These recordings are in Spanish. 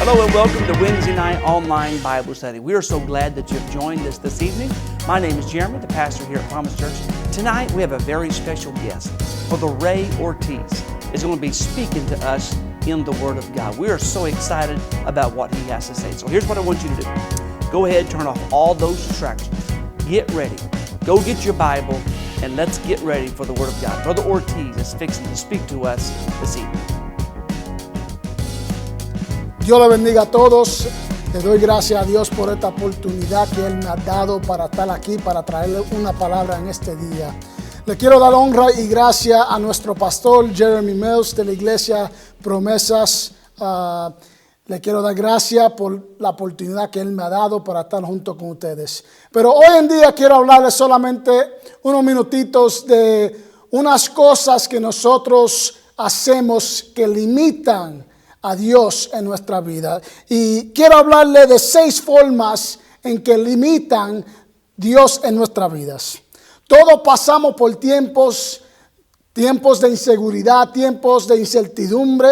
Hello and welcome to Wednesday Night Online Bible Study. We are so glad that you've joined us this evening. My name is Jeremy, the pastor here at Promise Church. Tonight we have a very special guest. Brother Ray Ortiz is going to be speaking to us in the Word of God. We are so excited about what he has to say. So here's what I want you to do. Go ahead, turn off all those distractions. Get ready. Go get your Bible and let's get ready for the Word of God. Brother Ortiz is fixing to speak to us this evening. Dios le bendiga a todos. Le doy gracias a Dios por esta oportunidad que Él me ha dado para estar aquí, para traerle una palabra en este día. Le quiero dar honra y gracias a nuestro pastor Jeremy Mills de la iglesia Promesas. Le quiero dar gracias por la oportunidad que Él me ha dado para estar junto con ustedes. Pero hoy en día quiero hablarles solamente unos minutitos de unas cosas que nosotros hacemos que limitan a Dios en nuestra vida. Y quiero hablarle de 6 formas en que limitan Dios en nuestras vidas. Todos pasamos por tiempos de inseguridad, tiempos de incertidumbre.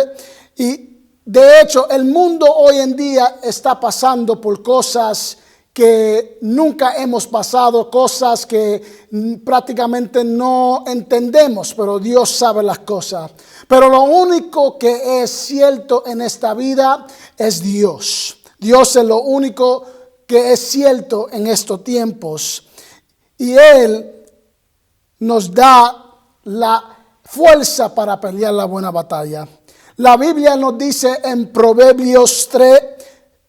Y de hecho, el mundo hoy en día está pasando por cosas que nunca hemos pasado, cosas que prácticamente no entendemos, pero Dios sabe las cosas. Pero lo único que es cierto en esta vida es Dios. Dios es lo único que es cierto en estos tiempos. Y Él nos da la fuerza para pelear la buena batalla. La Biblia nos dice en Proverbios 3,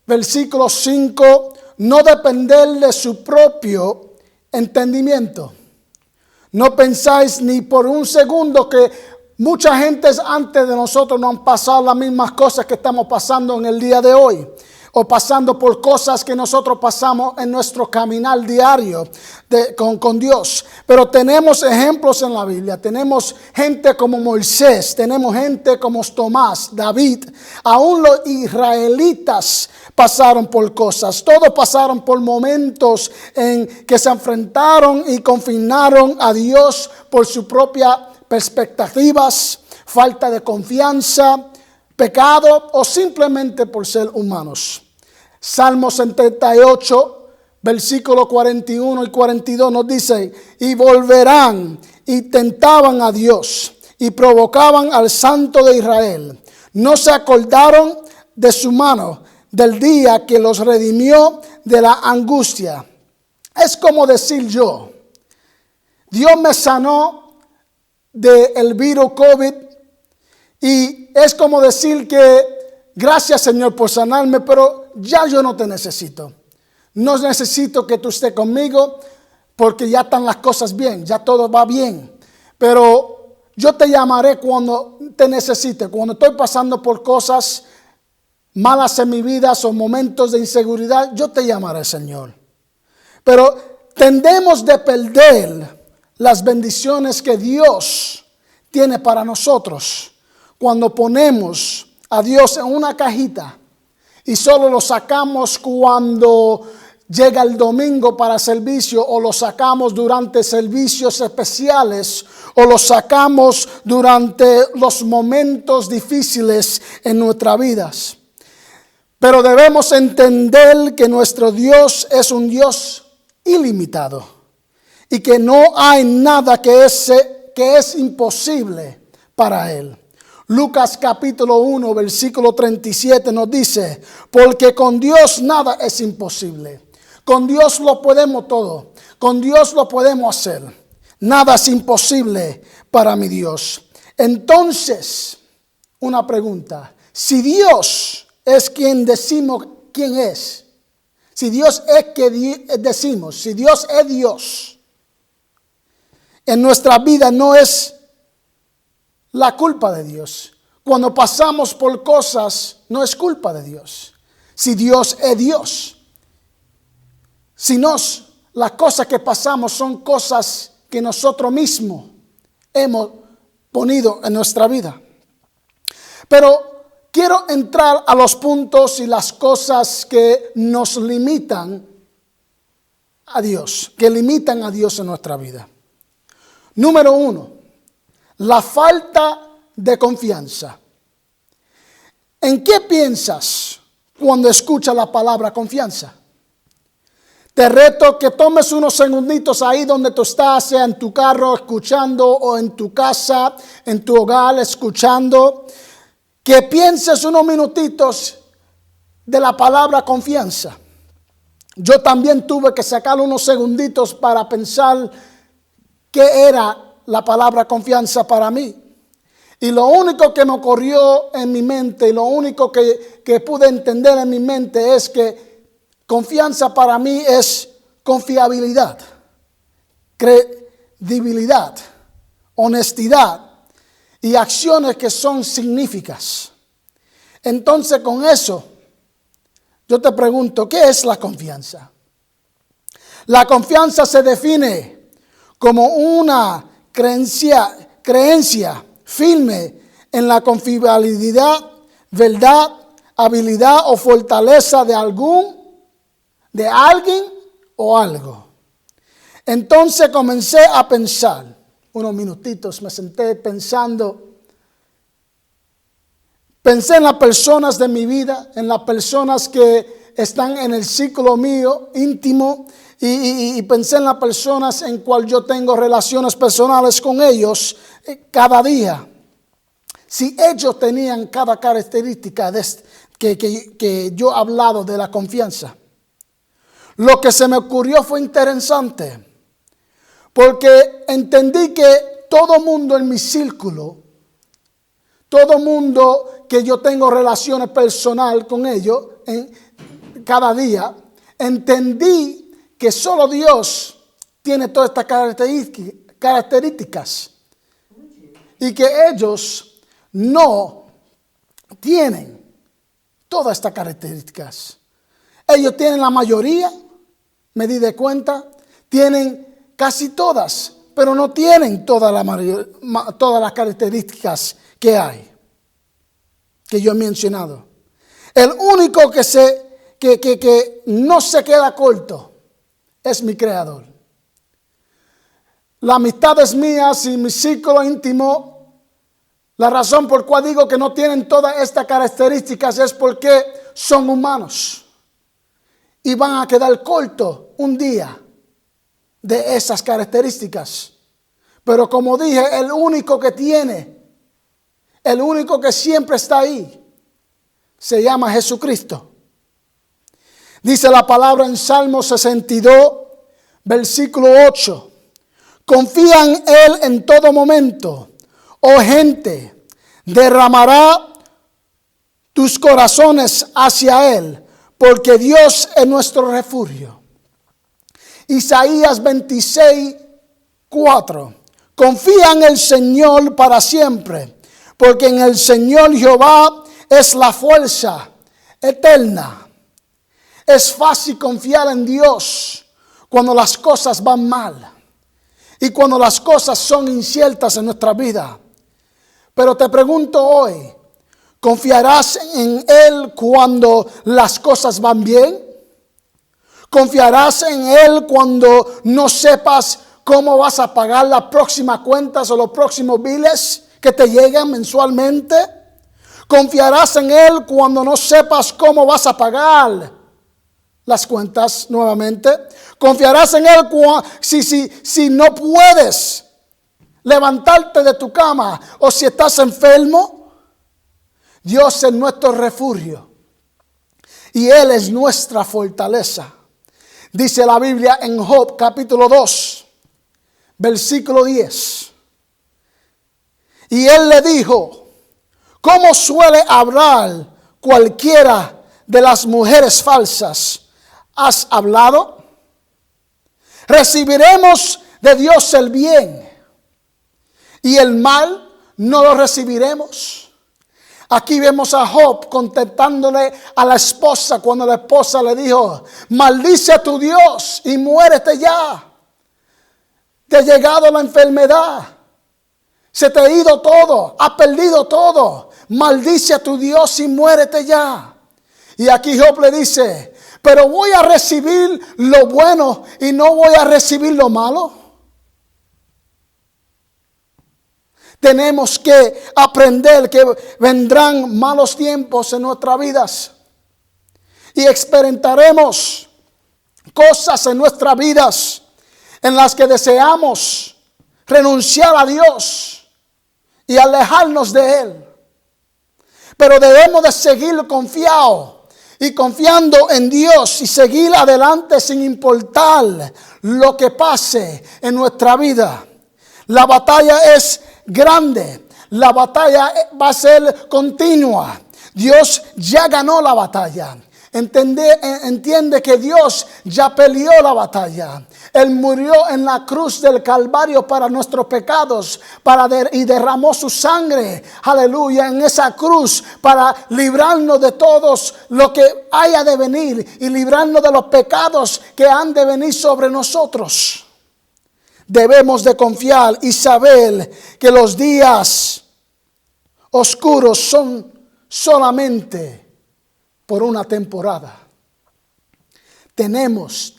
versículo 5, no depender de su propio entendimiento. No pensáis ni por un segundo que mucha gente antes de nosotros no han pasado las mismas cosas que estamos pasando en el día de hoy, o pasando por cosas que nosotros pasamos en nuestro caminar diario con Dios. Pero tenemos ejemplos en la Biblia. Tenemos gente como Moisés, tenemos gente como Tomás, David. Aún los israelitas pasaron por cosas. Todos pasaron por momentos en que se enfrentaron y confinaron a Dios por sus propias perspectivas, falta de confianza, pecado o simplemente por ser humanos. Salmo 78, versículos 41 y 42 nos dice: y volverán y tentaban a Dios y provocaban al Santo de Israel. No se acordaron de su mano, del día que los redimió de la angustia. Es como decir yo: Dios me sanó del virus COVID. Y es como decir que gracias, Señor, por sanarme, pero ya yo no te necesito. No necesito que tú estés conmigo porque ya están las cosas bien, ya todo va bien. Pero yo te llamaré cuando te necesite, cuando estoy pasando por cosas malas en mi vida o momentos de inseguridad, yo te llamaré, Señor. Pero tendemos de perder las bendiciones que Dios tiene para nosotros cuando ponemos a Dios en una cajita y solo lo sacamos cuando llega el domingo para servicio, o lo sacamos durante servicios especiales, o lo sacamos durante los momentos difíciles en nuestras vidas. Pero debemos entender que nuestro Dios es un Dios ilimitado y que no hay nada que es imposible para Él. Lucas capítulo 1, versículo 37 nos dice: porque con Dios nada es imposible. Con Dios lo podemos todo. Con Dios lo podemos hacer. Nada es imposible para mi Dios. Entonces, una pregunta: si Dios es quien decimos quién es, si Dios es que decimos, si Dios es Dios, en nuestra vida no es la culpa de Dios. Cuando pasamos por cosas, no es culpa de Dios. Si Dios es Dios. Si no, las cosas que pasamos son cosas que nosotros mismos hemos ponido en nuestra vida. Pero quiero entrar a los puntos y las cosas que nos limitan a Dios, que limitan a Dios en nuestra vida. Número 1, la falta de confianza. ¿En qué piensas cuando escucha la palabra confianza? Te reto que tomes unos segunditos ahí donde tú estás, sea en tu carro escuchando o en tu casa, en tu hogar escuchando, que pienses unos minutitos de la palabra confianza. Yo también tuve que sacar unos segunditos para pensar qué era la palabra confianza para mí. Y lo único que me ocurrió en mi mente y lo único que pude entender en mi mente es que confianza para mí es confiabilidad, credibilidad, honestidad y acciones que son significativas. Entonces con eso, yo te pregunto, ¿qué es la confianza? La confianza se define como una creencia firme en la confiabilidad, verdad, habilidad o fortaleza de alguien o algo. Entonces comencé a pensar, unos minutitos me senté pensando, pensé en las personas de mi vida, en las personas que están en el círculo mío íntimo y pensé en las personas en cual yo tengo relaciones personales con ellos cada día. Si ellos tenían cada característica que yo he hablado de la confianza. Lo que se me ocurrió fue interesante, porque entendí que todo mundo en mi círculo, todo mundo que yo tengo relaciones personales con ellos cada día, entendí que solo Dios tiene todas estas características y que ellos no tienen todas estas características. Ellos tienen la mayoría, me di de cuenta, tienen casi todas, pero no tienen todas las características que hay, que yo he mencionado. El único que no se queda corto es mi Creador. Las amistades mías y mi círculo íntimo, la razón por cual digo que no tienen todas estas características es porque son humanos. Y van a quedar cortos un día de esas características. Pero como dije, el único que tiene, el único que siempre está ahí, se llama Jesucristo. Dice la palabra en Salmo 62, versículo 8. Confía en Él en todo momento, oh gente, derramará tus corazones hacia Él, porque Dios es nuestro refugio. Isaías 26, 4. Confía en el Señor para siempre, porque en el Señor Jehová es la fuerza eterna. Es fácil confiar en Dios cuando las cosas van mal y cuando las cosas son inciertas en nuestra vida. Pero te pregunto hoy, ¿confiarás en Él cuando las cosas van bien? ¿Confiarás en Él cuando no sepas cómo vas a pagar las próximas cuentas o los próximos biles que te llegan mensualmente? ¿Confiarás en Él cuando no sepas cómo vas a pagar las cuentas nuevamente? ¿Confiarás en Él si no puedes levantarte de tu cama o si estás enfermo? Dios es nuestro refugio y Él es nuestra fortaleza. Dice la Biblia en Job capítulo 2, versículo 10. Y Él le dijo, ¿cómo suele hablar cualquiera de las mujeres falsas? ¿Has hablado? Recibiremos de Dios el bien y el mal no lo recibiremos. Aquí vemos a Job contestándole a la esposa cuando la esposa le dijo, maldice a tu Dios y muérete ya. Te ha llegado la enfermedad. Se te ha ido todo, has perdido todo. Maldice a tu Dios y muérete ya. Y aquí Job le dice, pero voy a recibir lo bueno y no voy a recibir lo malo. Tenemos que aprender que vendrán malos tiempos en nuestras vidas. y experimentaremos cosas en nuestras vidas en las que deseamos renunciar a Dios y alejarnos de Él. Pero debemos de seguir confiados y confiando en Dios y seguir adelante sin importar lo que pase en nuestra vida. La batalla es grande, la batalla va a ser continua. Dios ya ganó la batalla. Entiende que Dios ya peleó la batalla. Él murió en la cruz del Calvario para nuestros pecados y derramó su sangre, aleluya, en esa cruz para librarnos de todos lo que haya de venir y librarnos de los pecados que han de venir sobre nosotros. Debemos de confiar y saber que los días oscuros son solamente por una temporada. Tenemos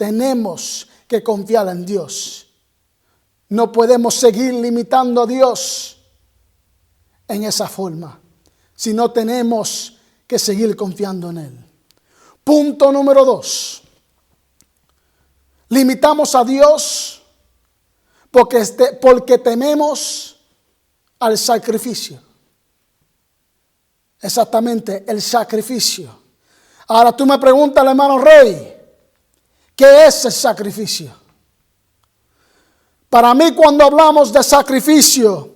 que confiar en Dios. No podemos seguir limitando a Dios en esa forma, sino tenemos que seguir confiando en Él. Punto número 2. Limitamos a Dios porque tememos al sacrificio. Exactamente, el sacrificio. Ahora tú me preguntas, hermano Rey, ¿qué es el sacrificio? Para mí, cuando hablamos de sacrificio,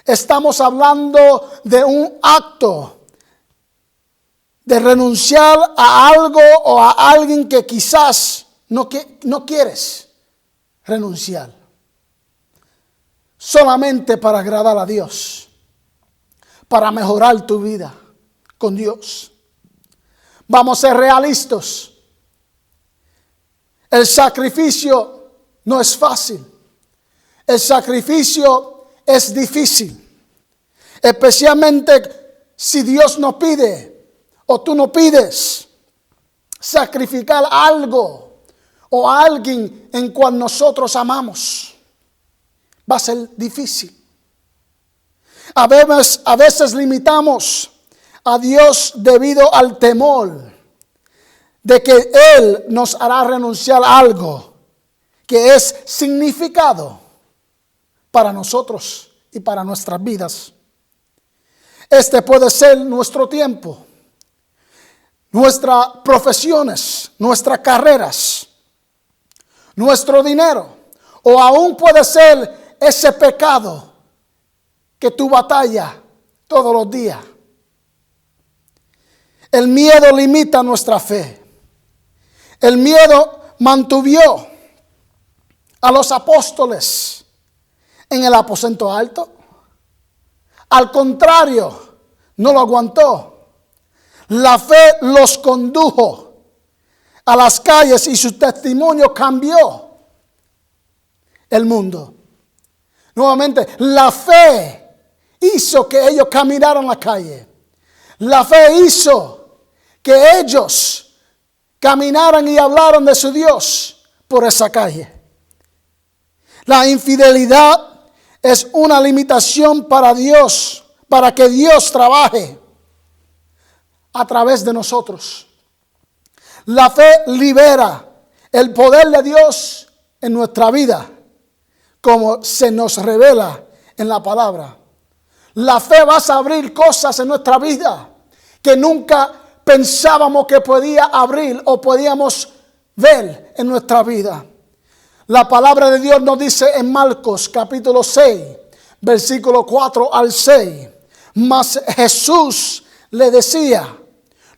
estamos hablando de un acto de renunciar a algo o a alguien que quizás no quieres renunciar. Solamente para agradar a Dios, para mejorar tu vida con Dios. Vamos a ser realistas. El sacrificio no es fácil. El sacrificio es difícil. Especialmente si Dios no pide o tú no pides sacrificar algo o a alguien en cual nosotros amamos. Va a ser difícil. A veces limitamos a Dios debido al temor de que Él nos hará renunciar a algo que es significado para nosotros y para nuestras vidas. Este puede ser nuestro tiempo, nuestras profesiones, nuestras carreras, nuestro dinero, o aún puede ser ese pecado que tú batallas todos los días. El miedo limita nuestra fe. El miedo mantuvo a los apóstoles en el aposento alto. Al contrario, no lo aguantó. La fe los condujo a las calles y su testimonio cambió el mundo. Nuevamente, la fe hizo que ellos caminaran la calle. La fe hizo que ellos caminaran y hablaran de su Dios por esa calle. La infidelidad es una limitación para Dios, para que Dios trabaje a través de nosotros. La fe libera el poder de Dios en nuestra vida, como se nos revela en la palabra. La fe va a abrir cosas en nuestra vida que nunca pensábamos que podía abrir o podíamos ver en nuestra vida. La palabra de Dios nos dice en Marcos capítulo 6, versículo 4 al 6. Mas Jesús le decía: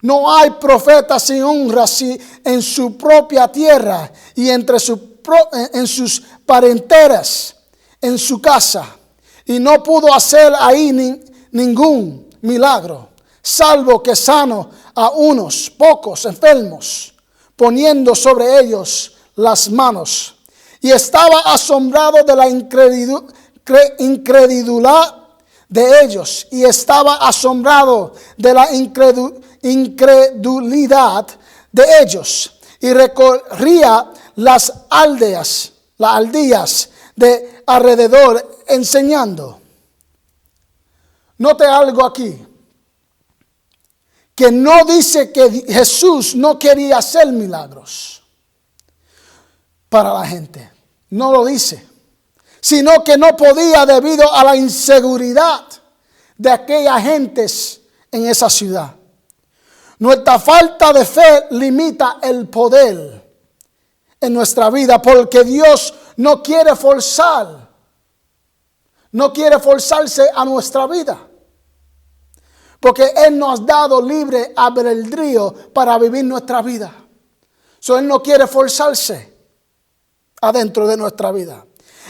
no hay profeta sin honra en su propia tierra y en sus parenteras, en su casa. Y no pudo hacer ahí ningún milagro, salvo que sanó a unos pocos enfermos, poniendo sobre ellos las manos. Y estaba asombrado de la incredulidad de ellos, y estaba asombrado de la incredulidad de ellos, y recorría las aldeas de alrededor enseñando. Note algo aquí, que no dice que Jesús no quería hacer milagros para la gente. No lo dice. Sino que no podía debido a la inseguridad de aquellas gentes en esa ciudad. Nuestra falta de fe limita el poder en nuestra vida porque Dios no quiere forzarse a nuestra vida. Porque Él nos ha dado libre albedrío para vivir nuestra vida. Él no quiere forzarse adentro de nuestra vida.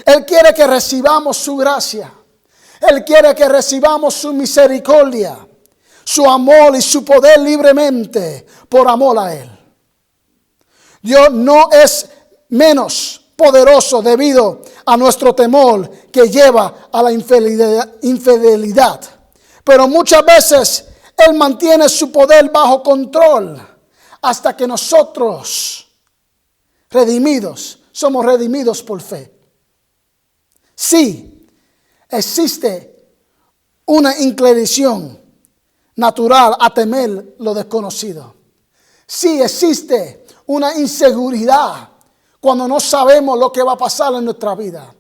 Él quiere que recibamos su gracia. Él quiere que recibamos su misericordia, su amor y su poder libremente por amor a Él. Dios no es menos poderoso debido a nuestro temor que lleva a la infidelidad. Pero muchas veces Él mantiene su poder bajo control hasta que nosotros, somos redimidos por fe. Sí, existe una inclinación natural a temer lo desconocido. Sí, existe una inseguridad cuando no sabemos lo que va a pasar en nuestra vida.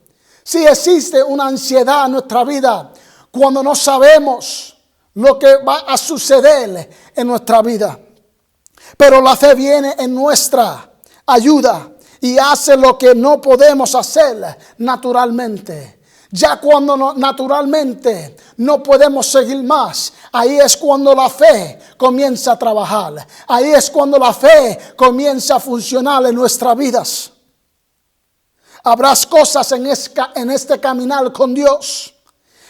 Sí, existe una ansiedad en nuestra vida cuando no sabemos lo que va a suceder en nuestra vida. Pero la fe viene en nuestra ayuda y hace lo que no podemos hacer naturalmente. Ya cuando naturalmente no podemos seguir más, ahí es cuando la fe comienza a trabajar. Ahí es cuando la fe comienza a funcionar en nuestras vidas. Habrá cosas en este caminar con Dios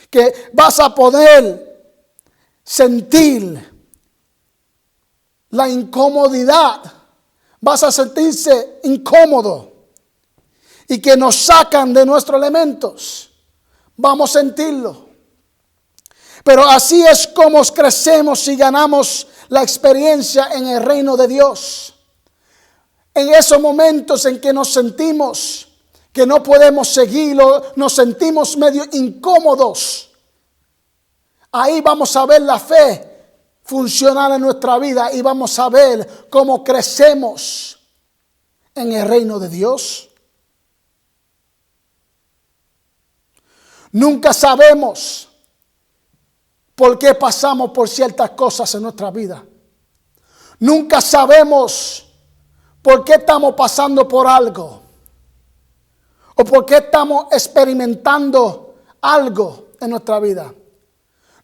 que vas a poder sentir la incomodidad. Vas a sentirse incómodo y que nos sacan de nuestros elementos. Vamos a sentirlo. Pero así es como crecemos y ganamos la experiencia en el reino de Dios. En esos momentos en que nos sentimos que no podemos seguirlo, nos sentimos medio incómodos. Ahí vamos a ver la fe funcionar en nuestra vida y vamos a ver cómo crecemos en el reino de Dios. Nunca sabemos por qué pasamos por ciertas cosas en nuestra vida. Nunca sabemos por qué estamos pasando por algo. O por qué estamos experimentando algo en nuestra vida.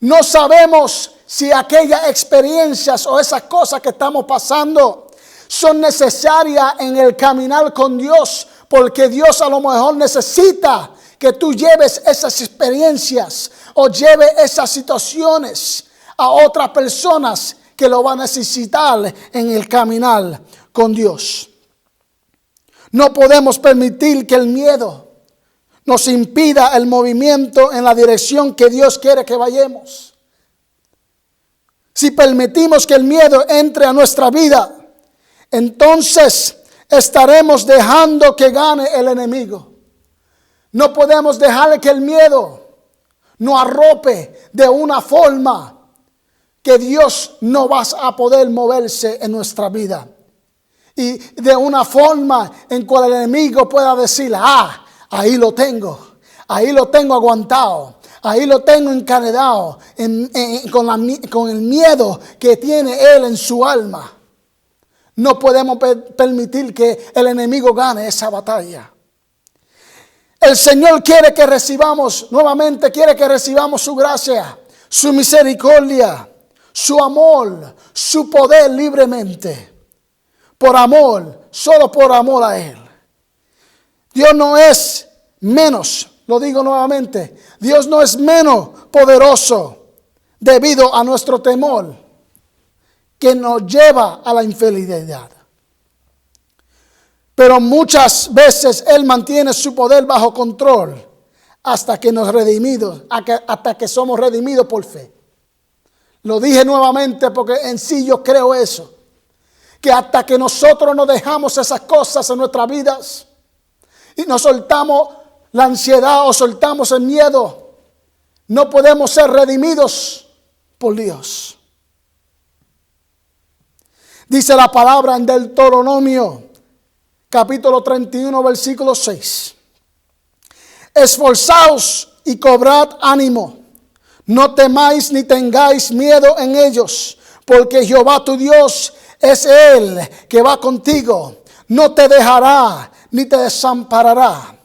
No sabemos si aquellas experiencias o esas cosas que estamos pasando son necesarias en el caminar con Dios. Porque Dios a lo mejor necesita que tú lleves esas experiencias o lleves esas situaciones a otras personas que lo van a necesitar en el caminar con Dios. No podemos permitir que el miedo nos impida el movimiento en la dirección que Dios quiere que vayamos. Si permitimos que el miedo entre a nuestra vida, entonces estaremos dejando que gane el enemigo. No podemos dejar que el miedo nos arrope de una forma que Dios no va a poder moverse en nuestra vida. Y de una forma en cual el enemigo pueda decir, ahí lo tengo aguantado, ahí lo tengo encadenado con el miedo que tiene él en su alma. No podemos permitir que el enemigo gane esa batalla. El Señor quiere que recibamos su gracia, su misericordia, su amor, su poder libremente. Por amor, solo por amor a Él. Dios no es menos, lo digo nuevamente, Dios no es menos poderoso debido a nuestro temor que nos lleva a la infidelidad. Pero muchas veces Él mantiene su poder bajo control hasta que somos redimidos por fe. Lo dije nuevamente porque en sí yo creo eso. Que hasta que nosotros nos dejamos esas cosas en nuestras vidas y nos soltamos la ansiedad o soltamos el miedo, no podemos ser redimidos por Dios. Dice la palabra en Deuteronomio, capítulo 31, versículo 6. Esforzaos y cobrad ánimo. No temáis ni tengáis miedo en ellos, porque Jehová tu Dios es Él que va contigo. No te dejará ni te desamparará.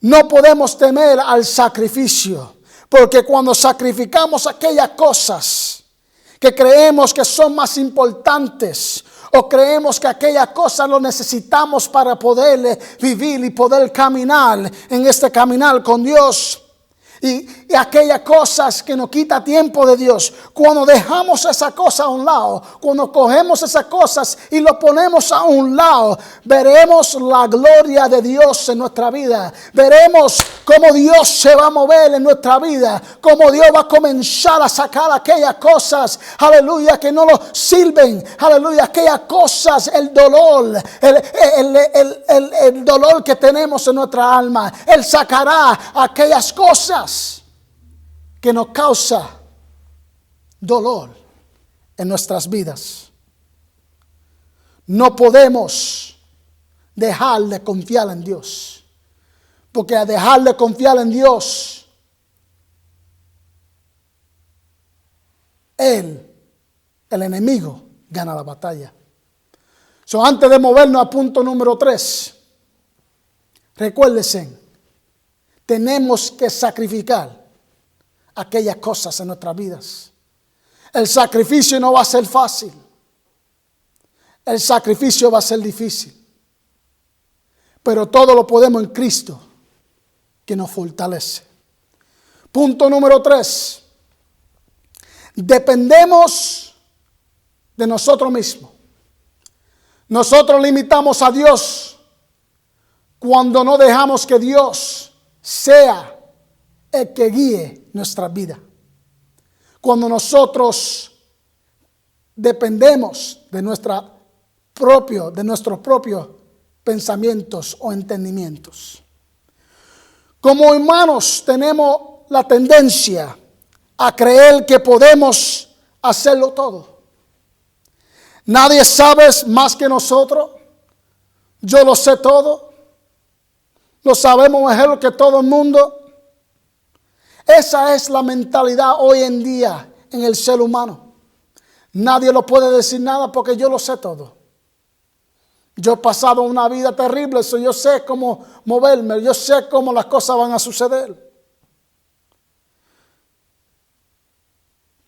No podemos temer al sacrificio, porque cuando sacrificamos aquellas cosas que creemos que son más importantes, o creemos que aquellas cosas lo necesitamos para poder vivir y poder caminar en este caminar con Dios, y aquellas cosas que nos quita tiempo de Dios, cuando dejamos esa cosa a un lado, cuando cogemos esas cosas y lo ponemos a un lado, veremos la gloria de Dios en nuestra vida. Veremos cómo Dios se va a mover en nuestra vida, cómo Dios va a comenzar a sacar aquellas cosas, aleluya, que no nos sirven, aleluya, aquellas cosas, el dolor, el dolor que tenemos en nuestra alma. Él sacará aquellas cosas que nos causa dolor en nuestras vidas. No podemos dejar de confiar en Dios, porque al dejar de confiar en Dios, el enemigo, gana la batalla. Antes de movernos a punto número 3, recuérdense, tenemos que sacrificar aquellas cosas en nuestras vidas. El sacrificio no va a ser fácil. El sacrificio va a ser difícil. Pero todo lo podemos en Cristo, que nos fortalece. Punto número 3. Dependemos de nosotros mismos. Nosotros limitamos a Dios cuando no dejamos que Dios sea el que guíe nuestra vida. Cuando nosotros dependemos de nuestros propios pensamientos o entendimientos. Como humanos tenemos la tendencia a creer que podemos hacerlo todo. Nadie sabe más que nosotros. Yo lo sé todo. Lo sabemos mejor que todo el mundo. Esa es la mentalidad hoy en día en el ser humano. Nadie lo puede decir nada porque yo lo sé todo. Yo he pasado una vida terrible, yo sé cómo moverme, yo sé cómo las cosas van a suceder.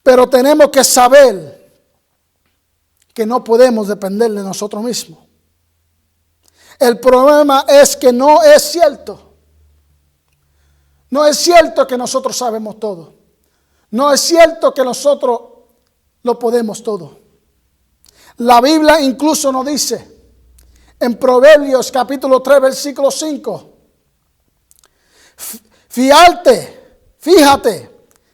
Pero tenemos que saber que no podemos depender de nosotros mismos. El problema es que no es cierto. No es cierto que nosotros sabemos todo. No es cierto que nosotros lo podemos todo. La Biblia incluso nos dice en Proverbios capítulo 3 versículo 5. Fíjate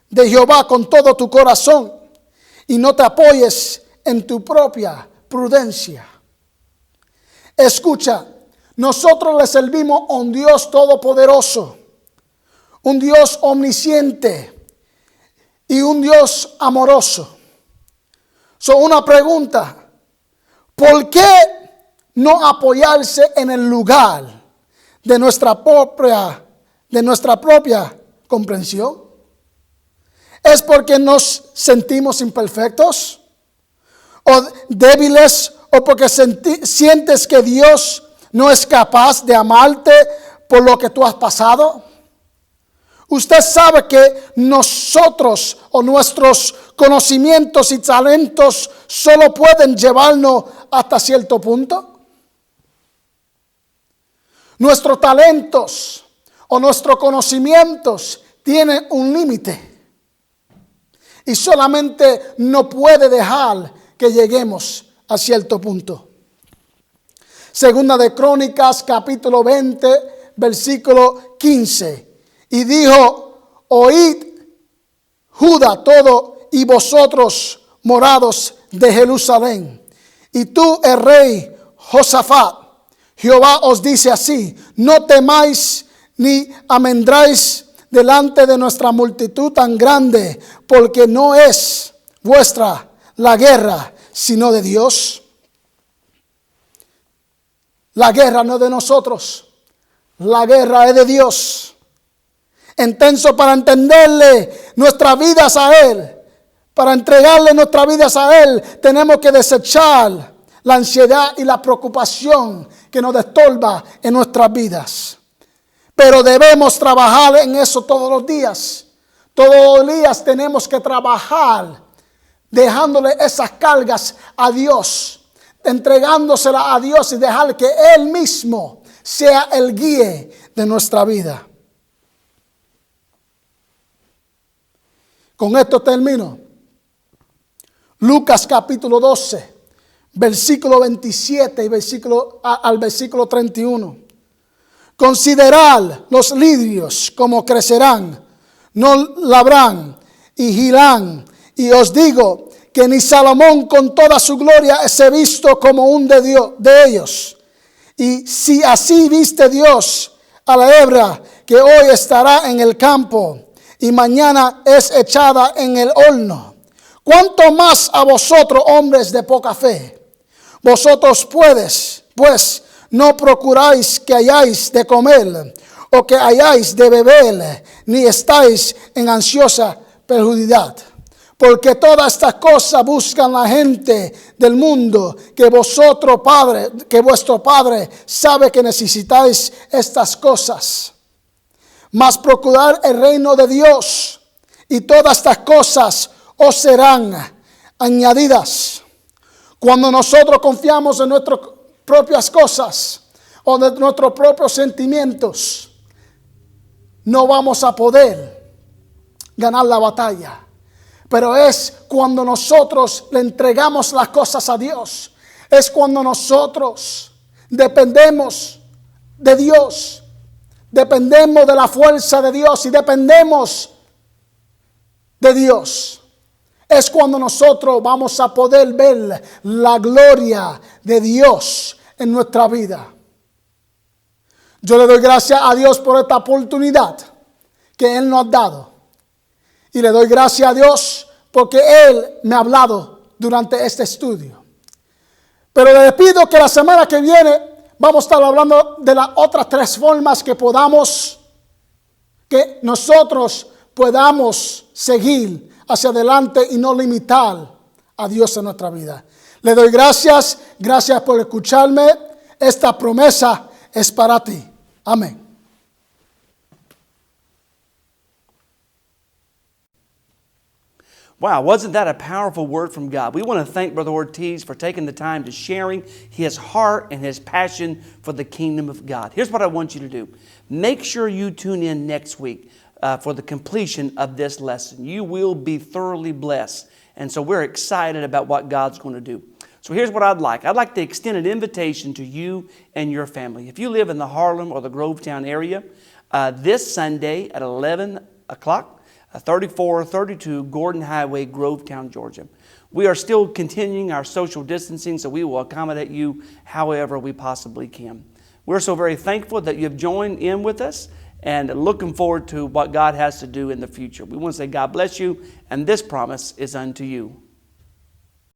de Jehová con todo tu corazón y no te apoyes en tu propia prudencia. Escucha, nosotros le servimos a un Dios todopoderoso, un Dios omnisciente y un Dios amoroso. Una pregunta, ¿por qué no apoyarse en el lugar de nuestra propia comprensión? ¿Es porque nos sentimos imperfectos o débiles, o porque sientes que Dios no es capaz de amarte por lo que tú has pasado? Usted sabe que nosotros o nuestros conocimientos y talentos solo pueden llevarnos hasta cierto punto. Nuestros talentos o nuestros conocimientos tienen un límite y solamente no puede dejar que lleguemos a cierto punto. Segunda de Crónicas, capítulo 20, versículo 15. Y dijo: oíd, Judá todo, y vosotros morados de Jerusalén. Y tú, el rey Josafat, Jehová os dice así: no temáis ni amedráis delante de nuestra multitud tan grande, porque no es vuestra la guerra, sino de Dios. La guerra no es de nosotros, la guerra es de Dios. Entonces, para entenderle nuestras vidas a Él, para entregarle nuestras vidas a Él, tenemos que desechar la ansiedad y la preocupación que nos estorba en nuestras vidas. Pero debemos trabajar en eso todos los días. Todos los días tenemos que trabajar dejándole esas cargas a Dios, entregándoselas a Dios y dejar que Él mismo sea el guía de nuestra vida. Con esto termino. Lucas capítulo 12, versículo 27 al versículo 31. Considerad los lirios como crecerán, no labrán y giran. Y os digo que ni Salomón con toda su gloria es visto como un de ellos. Y si así viste Dios a la hebra que hoy estará en el campo y mañana es echada en el horno, ¿cuánto más a vosotros, hombres de poca fe? Vosotros pues no procuráis que hayáis de comer o que hayáis de beber, ni estáis en ansiosa perjudicialidad. Porque todas estas cosas buscan la gente del mundo, que vuestro Padre sabe que necesitáis estas cosas. Mas procurad el reino de Dios, y todas estas cosas os serán añadidas. Cuando nosotros confiamos en nuestras propias cosas o de nuestros propios sentimientos, no vamos a poder ganar la batalla. Pero es cuando nosotros le entregamos las cosas a Dios. Es cuando nosotros dependemos de Dios. Dependemos de la fuerza de Dios y dependemos de Dios. Es cuando nosotros vamos a poder ver la gloria de Dios en nuestra vida. Yo le doy gracias a Dios por esta oportunidad que Él nos ha dado. Y le doy gracias a Dios porque Él me ha hablado durante este estudio. Pero le pido que la semana que viene vamos a estar hablando de las otras 3 formas que nosotros podamos seguir hacia adelante y no limitar a Dios en nuestra vida. Le doy gracias por escucharme. Esta promesa es para ti. Amén. Wow, wasn't that a powerful word from God? We want to thank Brother Ortiz for taking the time to sharing his heart and his passion for the kingdom of God. Here's what I want you to do. Make sure you tune in next week for the completion of this lesson. You will be thoroughly blessed. And so we're excited about what God's going to do. So here's what I'd like. I'd like to extend an invitation to you and your family. If you live in the Harlem or the Grovetown area, this Sunday at 11 o'clock, 3432 Gordon Highway, Grovetown, Georgia. We are still continuing our social distancing, so we will accommodate you however we possibly can. We're so very thankful that you've joined in with us and looking forward to what God has to do in the future. We want to say God bless you, and this promise is unto you.